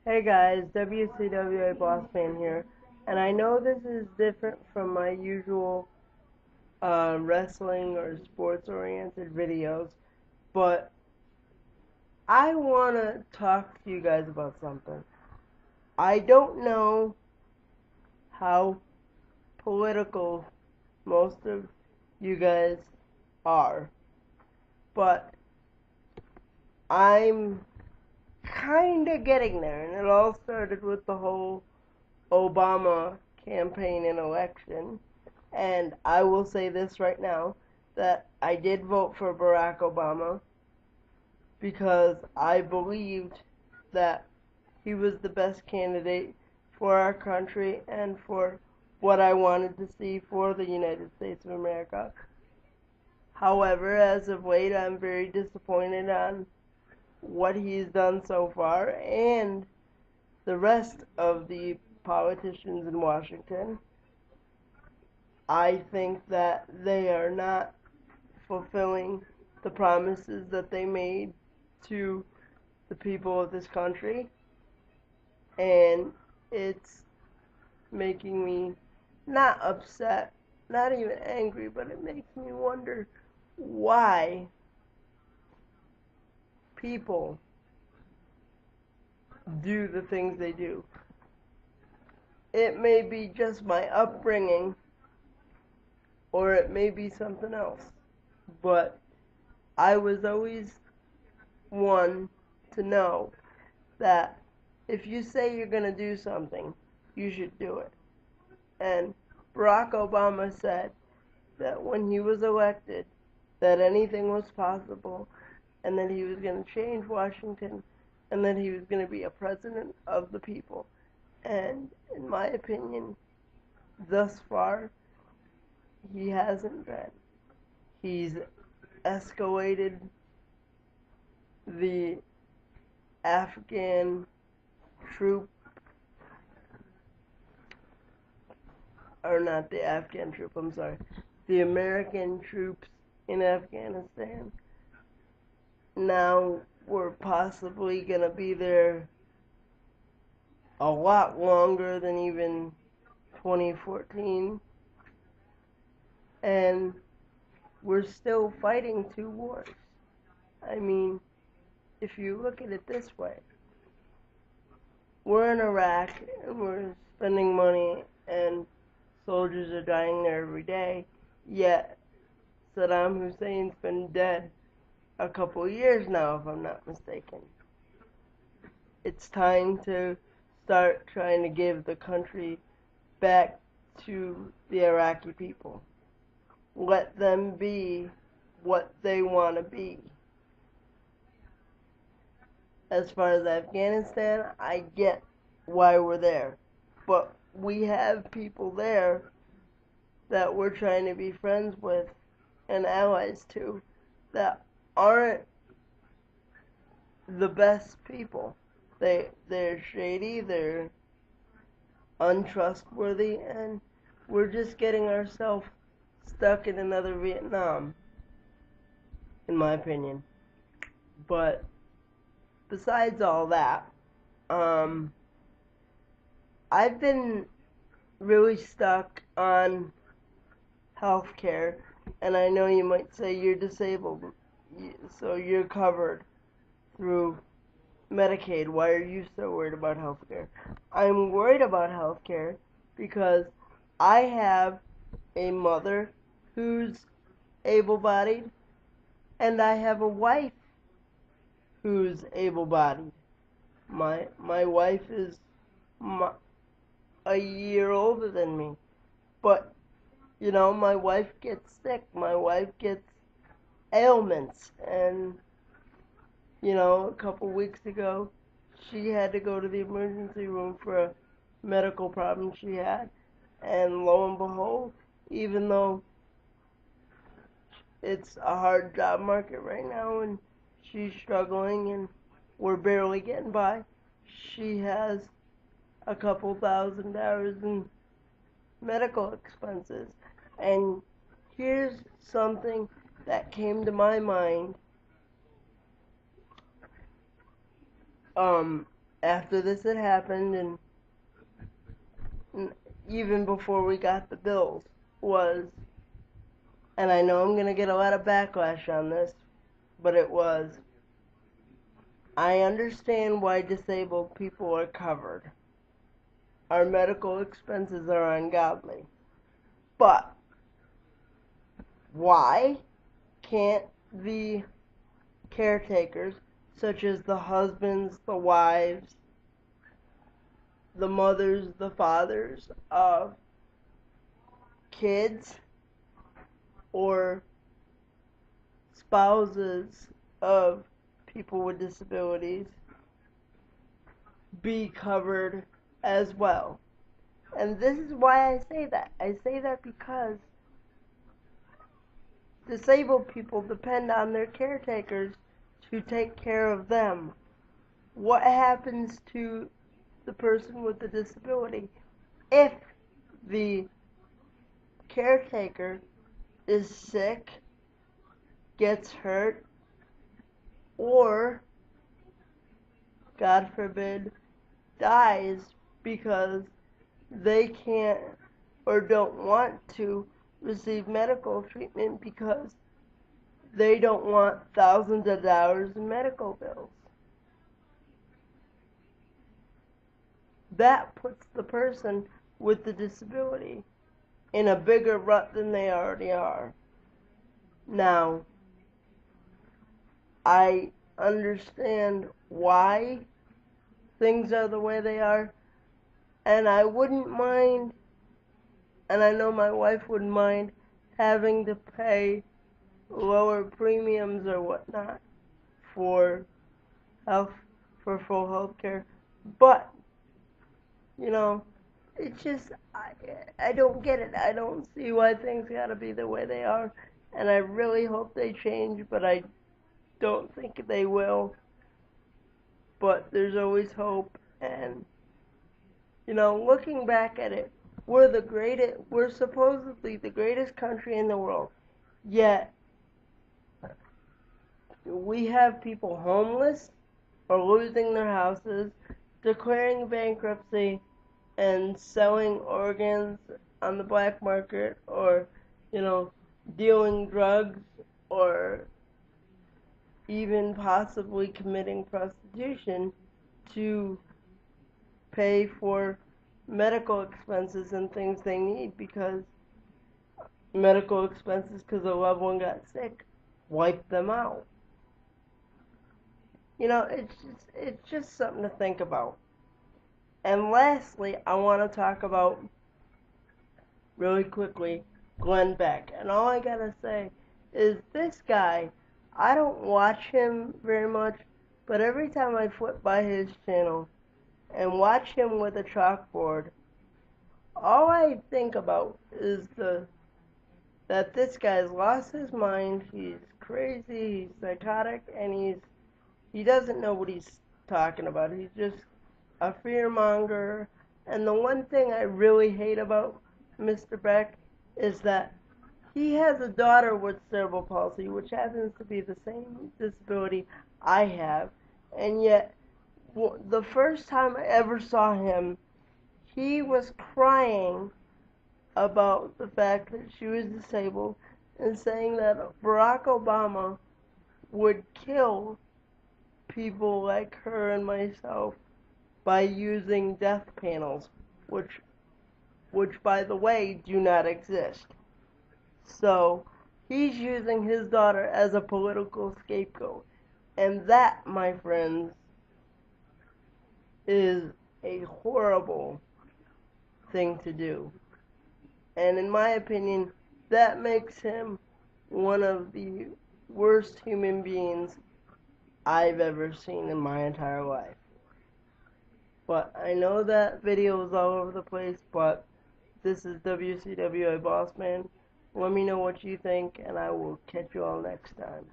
Hey guys, WCWABossman here, and I know this is different from my usual wrestling or sports-oriented videos, but I want to talk to you guys about something. I don't know how political most of you guys are, but I'm kind of getting there, and it all started with the whole Obama campaign and election. And I will say this right now, that I did vote for Barack Obama because I believed that he was the best candidate for our country and for what I wanted to see for the United States of America. However, as of late, I'm very disappointed on what he's done so far and the rest of the politicians in Washington. I think that they are not fulfilling the promises that they made to the people of this country, and it's making me not upset, not even angry, but it makes me wonder why people do the things they do. It may be just my upbringing, or it may be something else, but I was always one to know that if you say you're going to do something, you should do it. And Barack Obama said that when he was elected, that anything was possible, and that he was going to change Washington, and that he was going to be a president of the people. And in my opinion, thus far, he hasn't been. He's escalated the Afghan troop, or not the Afghan troop, I'm sorry, the American troops in Afghanistan. Now we're possibly going to be there a lot longer than even 2014, and we're still fighting two wars. I mean, if you look at it this way, we're in Iraq and we're spending money and soldiers are dying there every day, yet Saddam Hussein's been dead a couple of years now, if I'm not mistaken. It's time to start trying to give the country back to the Iraqi people. Let them be what they want to be. As far as Afghanistan, I get why we're there, but we have people there that we're trying to be friends with and allies to that aren't the best people. They're shady, they're untrustworthy, and we're just getting ourselves stuck in another Vietnam, in my opinion. But besides all that, I've been really stuck on healthcare, and I know you might say you're disabled, so you're covered through Medicaid. Why are you so worried about healthcare? I'm worried about healthcare because I have a mother who's able-bodied, and I have a wife who's able-bodied. My wife is a year older than me, but you know, my wife gets sick, my wife gets ailments, and you know, a couple weeks ago she had to go to the emergency room for a medical problem she had, and lo and behold, even though it's a hard job market right now and she's struggling and we're barely getting by, she has a couple $1,000s in medical expenses. And here's something that came to my mind after this had happened, and even before we got the bills, was, and I know I'm going to get a lot of backlash on this, but it was, I understand why disabled people are covered. Our medical expenses are ungodly. But why can't the caretakers, such as the husbands, the wives, the mothers, the fathers of kids, or spouses of people with disabilities, be covered as well? And this is why I say that. I say that because disabled people depend on their caretakers to take care of them. What happens to the person with the disability if the caretaker is sick, gets hurt, or, God forbid, dies because they can't or don't want to receive medical treatment because they don't want thousands of dollars in medical bills? That puts the person with the disability in a bigger rut than they already are. Now, I understand why things are the way they are, and I wouldn't mind, and I know my wife wouldn't mind, having to pay lower premiums or whatnot for health, for full health care. But, it's just, I don't get it. I don't see why things gotta be the way they are, and I really hope they change, but I don't think they will. But there's always hope, and, looking back at it, we're supposedly the greatest country in the world, yet we have people homeless or losing their houses, declaring bankruptcy, and selling organs on the black market, or, dealing drugs, or even possibly committing prostitution to pay for medical expenses and things they need, because medical expenses because a loved one got sick wipe them out. It's just something to think about. And lastly, I want to talk about, really quickly, Glenn Beck. And all I gotta say is, this guy, I don't watch him very much, but every time I flip by his channel and watch him with a chalkboard, all I think about is that this guy's lost his mind, he's crazy, he's psychotic, and he doesn't know what he's talking about. He's just a fearmonger. And the one thing I really hate about Mr. Beck is that he has a daughter with cerebral palsy, which happens to be the same disability I have, and yet the first time I ever saw him, he was crying about the fact that she was disabled and saying that Barack Obama would kill people like her and myself by using death panels, which by the way do not exist. So he's using his daughter as a political scapegoat, and that, my friends, is a horrible thing to do. And in my opinion, that makes him one of the worst human beings I've ever seen in my entire life. But I know that video is all over the place, but this is WCWABossman. Let me know what you think, and I will catch you all next time.